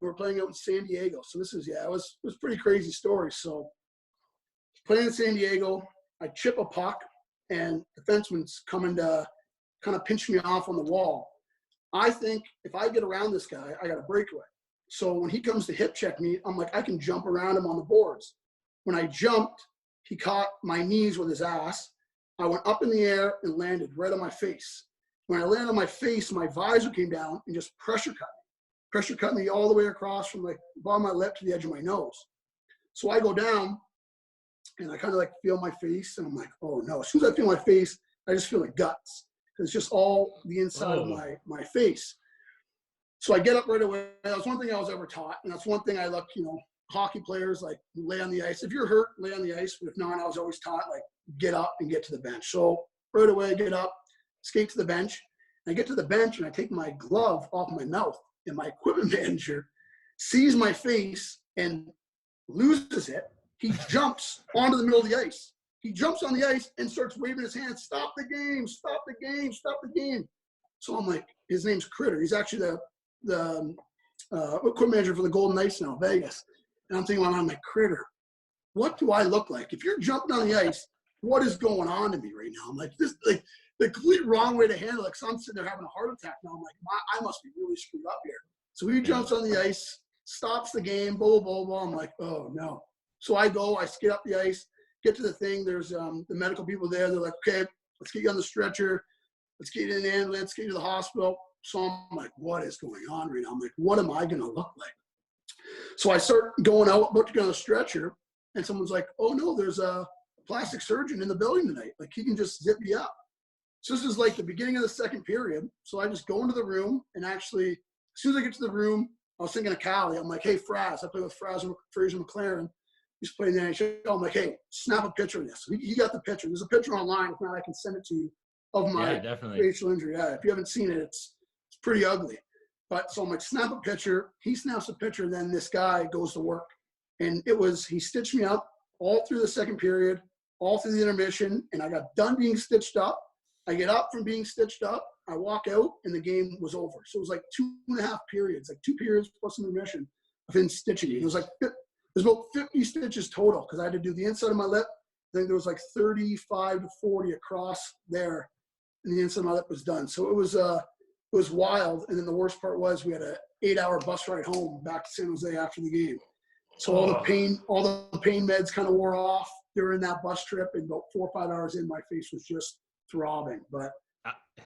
We were playing out in San Diego. So this is, it was a pretty crazy story. So playing in San Diego, I chip a puck, and the defenseman's coming to kind of pinch me off on the wall. I think if I get around this guy, I got a breakaway. So when he comes to hip check me, I'm like, I can jump around him on the boards. When I jumped, he caught my knees with his ass. I went up in the air and landed right on my face. When I landed on my face, my visor came down and just pressure cut me. Pressure cut me all the way across from like the bottom of my lip to the edge of my nose. So I go down and I kind of like feel my face, and I'm like, oh no. As soon as I feel my face, I just feel like guts. It's just all the inside of my face. So I get up right away. That was one thing I was ever taught, and that's one thing I look, hockey players, like, lay on the ice. If you're hurt, lay on the ice. But if not, I was always taught, like, get up and get to the bench. So right away, I get up, skate to the bench. And I get to the bench, and I take my glove off my mouth, and my equipment manager sees my face and loses it. He jumps onto the middle of the ice. He jumps on the ice and starts waving his hands, stop the game, stop the game, stop the game. So I'm like, his name's Critter. He's actually the equipment manager for the Golden Knights now, Vegas. And I'm thinking, I'm like, Critter, what do I look like? If you're jumping on the ice, what is going on to me right now? I'm like, this like the complete wrong way to handle it. So I'm sitting there having a heart attack now. I'm like, I must be really screwed up here. So he jumps on the ice, stops the game, blah, blah, blah. I'm like, oh, no. So I go, I skate up the ice, get to the thing. There's the medical people there. They're like, okay, let's get you on the stretcher. Let's get you in the ambulance, get you to the hospital. So I'm like, what is going on right now? I'm like, what am I going to look like? So I start going out, about to get on the stretcher, and someone's like, oh, no, there's a plastic surgeon in the building tonight. Like, he can just zip me up. So this is like the beginning of the second period. So I just go into the room, and actually, as soon as I get to the room, I was thinking of Callie. I'm like, hey, Fraser Fraser McLaren. He's playing the NHL. I'm like, hey, snap a picture of this. He got the picture. There's a picture online. If not, I can send it to you of my facial injury. Yeah, if you haven't seen it, it's pretty ugly. But so I'm like, snap a picture. He snaps a picture, and then this guy goes to work. And he stitched me up all through the second period, all through the intermission, and I got done being stitched up. I get up from being stitched up. I walk out, and the game was over. So it was like 2.5 periods, like 2 periods plus an intermission of him stitching me. It was like there's about 50 stitches total because I had to do the inside of my lip. I think there was like 35 to 40 across there, and the inside of my lip was done. So it was wild. And then the worst part was we had an 8-hour bus ride home back to San Jose after the game. So all the pain meds kind of wore off during that bus trip, and about 4 or 5 hours in, my face was just throbbing. But